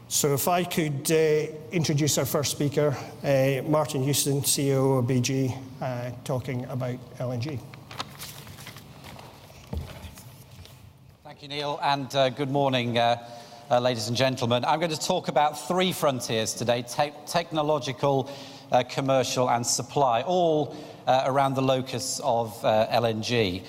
So if I could introduce our first speaker, Martin Houston, COO of BG, talking about LNG. Thank you, Neil, and good morning, ladies and gentlemen. I'm going to talk about three frontiers today: technological, commercial and supply, all around the locus of LNG.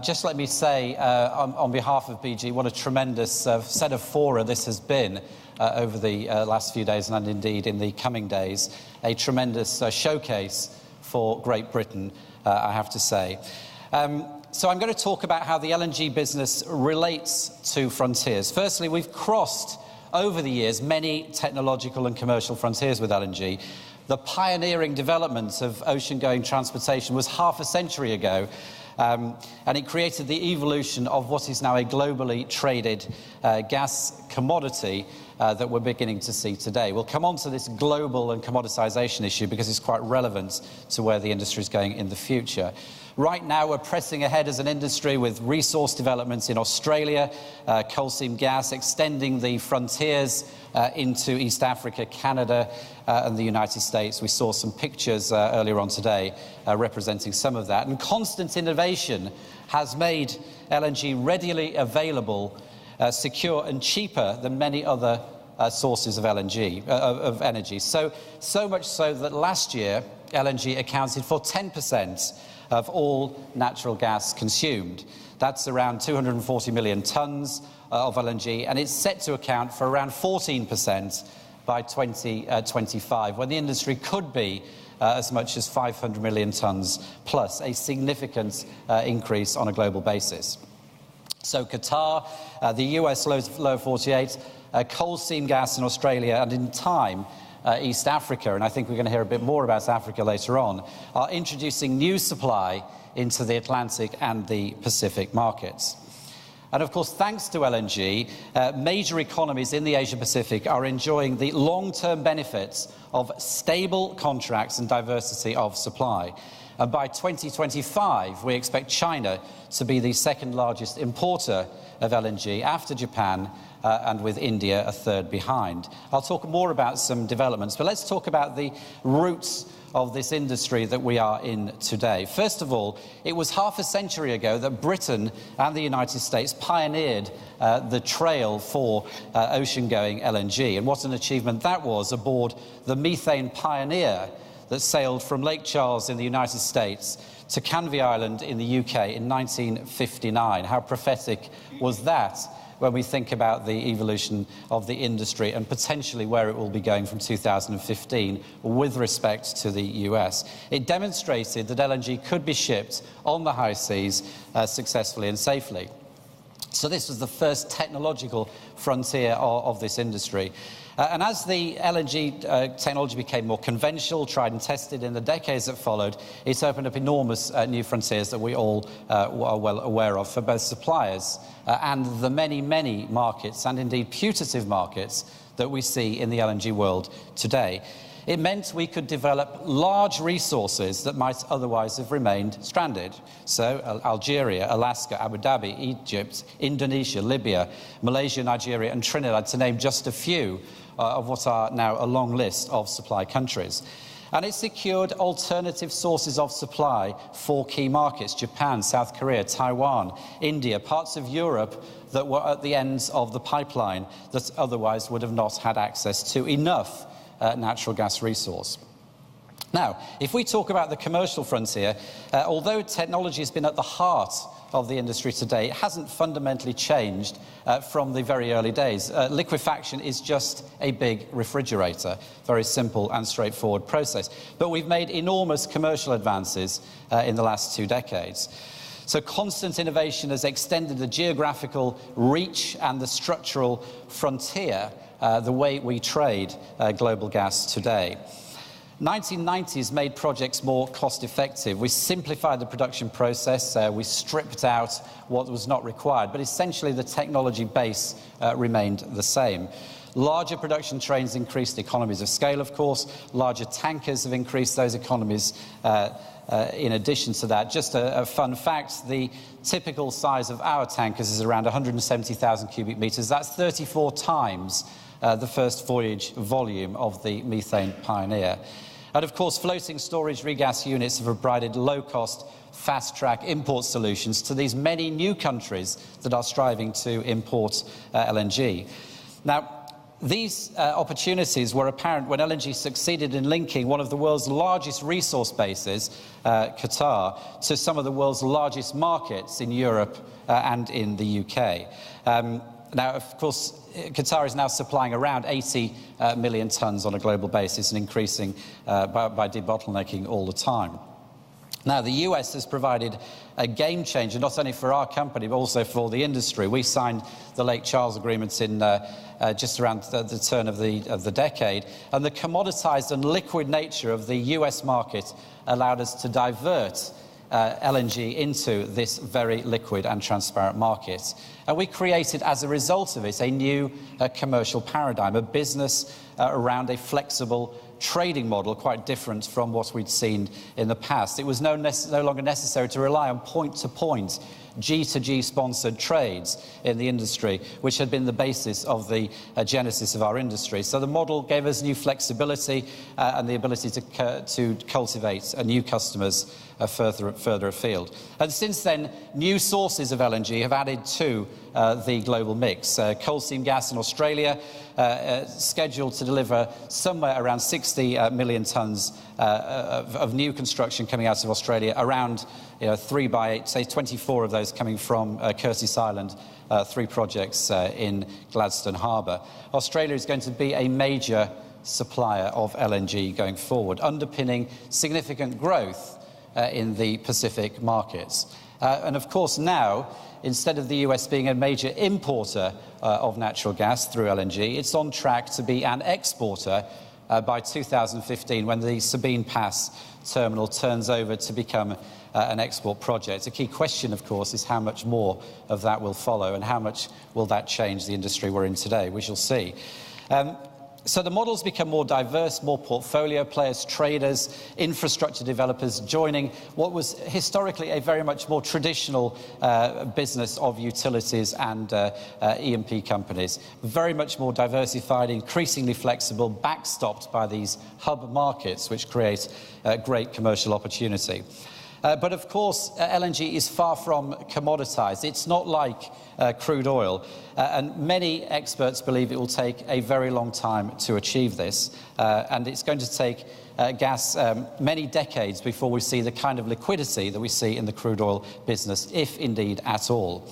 Just let me say, on behalf of BG, what a tremendous set of fora this has been over the last few days, and indeed in the coming days. A tremendous showcase for Great Britain, I have to say. So I'm going to talk about how the LNG business relates to frontiers. Firstly, we've crossed over the years many technological and commercial frontiers with LNG. The pioneering development of ocean-going transportation was half a century ago, and it created the evolution of what is now a globally traded gas commodity that we're beginning to see today. We'll come on to this global and commoditization issue because it's quite relevant to where the industry is going in the future. Right now, we're pressing ahead as an industry with resource developments in Australia, coal seam gas, extending the frontiers into East Africa, Canada, and the United States. We saw some pictures earlier on today representing some of that. And constant innovation has made LNG readily available, secure and cheaper than many other sources of LNG, of energy. So much so that last year, LNG accounted for 10% of all natural gas consumed. That's around 240 million tonnes of LNG, and it's set to account for around 14% by 2025, when the industry could be as much as 500 million tonnes plus, a significant increase on a global basis. So Qatar, the US lower 48, coal seam gas in Australia, and in time, East Africa, and I think we're going to hear a bit more about Africa later on, are introducing new supply into the Atlantic and the Pacific markets. And of course, thanks to LNG, major economies in the Asia-Pacific are enjoying the long-term benefits of stable contracts and diversity of supply. And by 2025, we expect China to be the second largest importer of LNG after Japan, and with India a third behind. I'll talk more about some developments, but let's talk about the roots of this industry that we are in today. First of all, it was half a century ago that Britain and the United States pioneered the trail for ocean-going LNG, and what an achievement that was aboard the Methane Pioneer that sailed from Lake Charles in the United States to Canvey Island in the UK in 1959. How prophetic was that when we think about the evolution of the industry and potentially where it will be going from 2015 with respect to the US. It demonstrated that LNG could be shipped on the high seas successfully and safely. So this was the first technological frontier of this industry. And as the LNG technology became more conventional, tried and tested in the decades that followed, it's opened up enormous new frontiers that we all are well aware of for both suppliers and the many, many markets, and indeed putative markets, that we see in the LNG world today. It meant we could develop large resources that might otherwise have remained stranded. So Algeria, Alaska, Abu Dhabi, Egypt, Indonesia, Libya, Malaysia, Nigeria and Trinidad, to name just a few of what are now a long list of supply countries. And it secured alternative sources of supply for key markets: Japan, South Korea, Taiwan, India, parts of Europe that were at the ends of the pipeline that otherwise would have not had access to enough natural gas resource. Now, if we talk about the commercial frontier, although technology has been at the heart of the industry today, it hasn't fundamentally changed from the very early days. Liquefaction is just a big refrigerator, very simple and straightforward process. But we've made enormous commercial advances in the last 2 decades. So constant innovation has extended the geographical reach and the structural frontier, the way we trade global gas today. 1990s made projects more cost-effective. We simplified the production process, we stripped out what was not required, but essentially the technology base remained the same. Larger production trains increased economies of scale, of course. Larger tankers have increased those economies. In addition to that, just a fun fact, the typical size of our tankers is around 170,000 cubic meters. That's 34 times the first voyage volume of the Methane Pioneer. And of course, floating storage regas units have provided low-cost, fast-track import solutions to these many new countries that are striving to import LNG. Now, these opportunities were apparent when LNG succeeded in linking one of the world's largest resource bases, Qatar, to some of the world's largest markets in Europe and in the UK. Now, of course, Qatar is now supplying around 80 million tonnes on a global basis and increasing by debottlenecking all the time. Now, the US has provided a game changer, not only for our company, but also for the industry. We signed the Lake Charles agreements in just around the turn of the decade, and the commoditized and liquid nature of the US market allowed us to divert LNG into this very liquid and transparent market. And we created, as a result of it, a new commercial paradigm, a business around a flexible trading model, quite different from what we'd seen in the past. It was no longer necessary to rely on point-to-point, G-to-G sponsored trades in the industry, which had been the basis of the genesis of our industry. So the model gave us new flexibility and the ability to cultivate new customers further afield. And since then, new sources of LNG have added to the global mix. Coal seam gas in Australia, scheduled to deliver somewhere around 60 million tonnes of new construction coming out of Australia, around 3 by 8, say 24 of those coming from Curtis Island, 3 projects in Gladstone Harbour. Australia is going to be a major supplier of LNG going forward, underpinning significant growth in the Pacific markets. And of course now, instead of the US being a major importer of natural gas through LNG, it's on track to be an exporter by 2015, when the Sabine Pass terminal turns over to become an export project. A key question, of course, is how much more of that will follow and how much will that change the industry we're in today. We shall see. So the model's become more diverse, more portfolio players, traders, infrastructure developers joining what was historically a very much more traditional business of utilities and E&P companies. Very much more diversified, increasingly flexible, backstopped by these hub markets, which create great commercial opportunity. But of course, LNG is far from commoditized. It's not like crude oil. And many experts believe it will take a very long time to achieve this. And it's going to take gas many decades before we see the kind of liquidity that we see in the crude oil business, if indeed at all.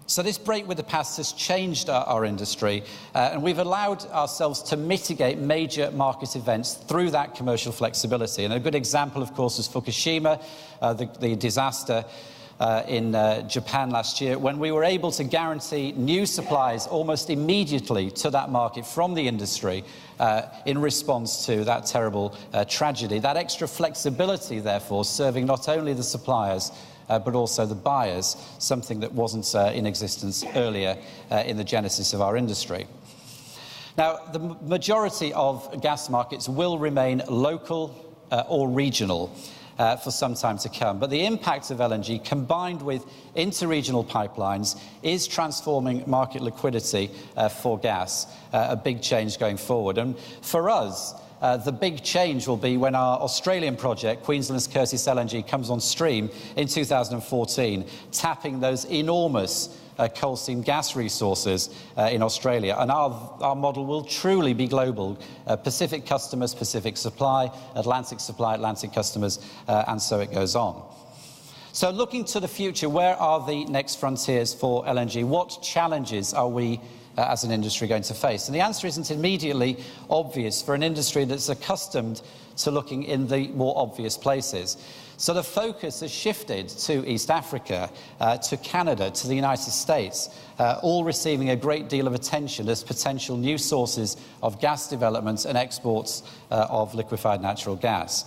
So this break with the past has changed our industry, and we've allowed ourselves to mitigate major market events through that commercial flexibility. And a good example, of course, is Fukushima, the disaster in Japan last year, when we were able to guarantee new supplies almost immediately to that market from the industry in response to that terrible tragedy. That extra flexibility, therefore, serving not only the suppliers, but also the buyers, something that wasn't in existence earlier in the genesis of our industry. Now, the majority of gas markets will remain local or regional for some time to come, but the impact of LNG, combined with interregional pipelines, is transforming market liquidity for gas, a big change going forward. And for us, the big change will be when our Australian project, Queensland's Curtis LNG, comes on stream in 2014, tapping those enormous coal seam gas resources in Australia. And our model will truly be global. Pacific customers, Pacific supply, Atlantic customers, and so it goes on. So looking to the future, where are the next frontiers for LNG? What challenges are we as an industry going to face? And the answer isn't immediately obvious for an industry that's accustomed to looking in the more obvious places. So the focus has shifted to East Africa, to Canada, to the United States, all receiving a great deal of attention as potential new sources of gas development and exports of liquefied natural gas.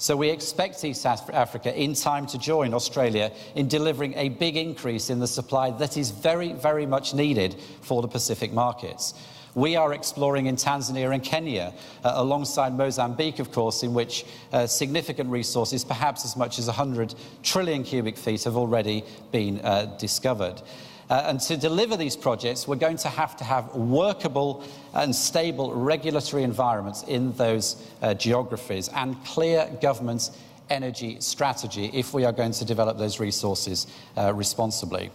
So we expect East Africa in time to join Australia in delivering a big increase in the supply that is very, very much needed for the Pacific markets. We are exploring in Tanzania and Kenya, alongside Mozambique, of course, in which significant resources, perhaps as much as 100 trillion cubic feet, have already been discovered. And to deliver these projects, we're going to have workable and stable regulatory environments in those geographies and clear government energy strategy if we are going to develop those resources responsibly.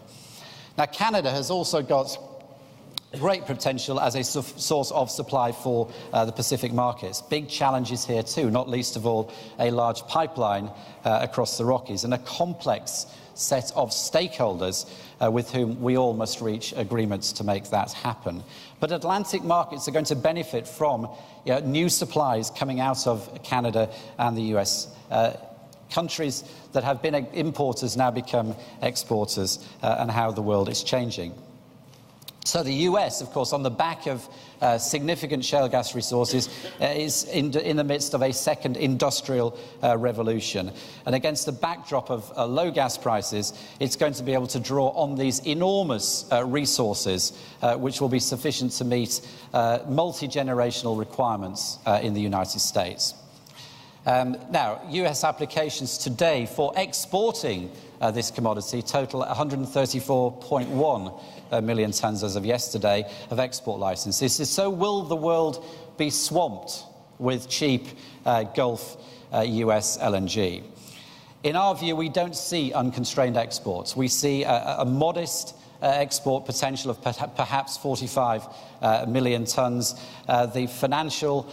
Now, Canada has also got great potential as a source of supply for the Pacific markets. Big challenges here too, not least of all a large pipeline across the Rockies and a complex set of stakeholders with whom we all must reach agreements to make that happen. But Atlantic markets are going to benefit from new supplies coming out of Canada and the US. Countries that have been importers now become exporters, and how the world is changing. So the US, of course, on the back of significant shale gas resources, is in the midst of a second industrial revolution. And against the backdrop of low gas prices, it's going to be able to draw on these enormous resources, which will be sufficient to meet multi-generational requirements in the United States. Now, US applications today for exporting this commodity total 134.1 million tonnes as of yesterday of export licenses. So will the world be swamped with cheap Gulf US LNG? In our view, we don't see unconstrained exports. We see a modest export potential of perhaps 45 million tonnes. The financial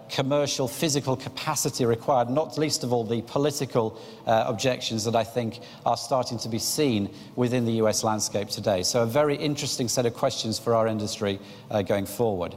commercial, physical capacity required, not least of all the political objections that I think are starting to be seen within the US landscape today. So a very interesting set of questions for our industry going forward.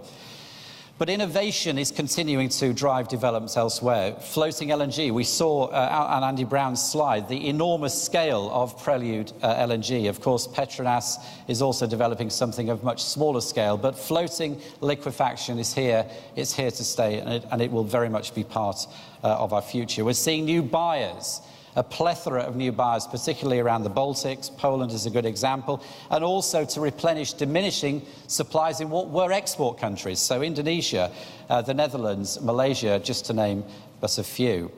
But innovation is continuing to drive developments elsewhere. Floating LNG, we saw on Andy Brown's slide the enormous scale of Prelude LNG. Of course, Petronas is also developing something of much smaller scale, but floating liquefaction is here. It's here to stay, and it will very much be part of our future. We're seeing new buyers, a plethora of new buyers, particularly around the Baltics. Poland is a good example, and also to replenish diminishing supplies in what were export countries. So Indonesia, the Netherlands, Malaysia, just to name but a few.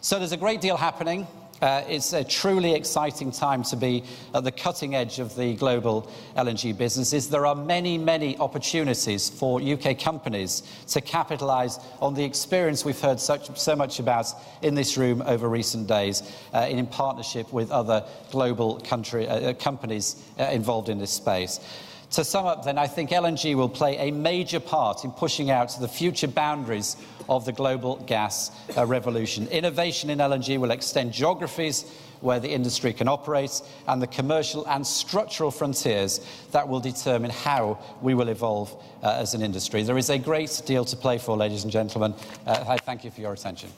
So there's a great deal happening. It's a truly exciting time to be at the cutting edge of the global LNG businesses. There are many, many opportunities for UK companies to capitalise on the experience we've heard so much about in this room over recent days, in partnership with other global companies involved in this space. To sum up then, I think LNG will play a major part in pushing out the future boundaries of the global gas revolution. Innovation in LNG will extend geographies where the industry can operate and the commercial and structural frontiers that will determine how we will evolve as an industry. There is a great deal to play for, ladies and gentlemen. I thank you for your attention.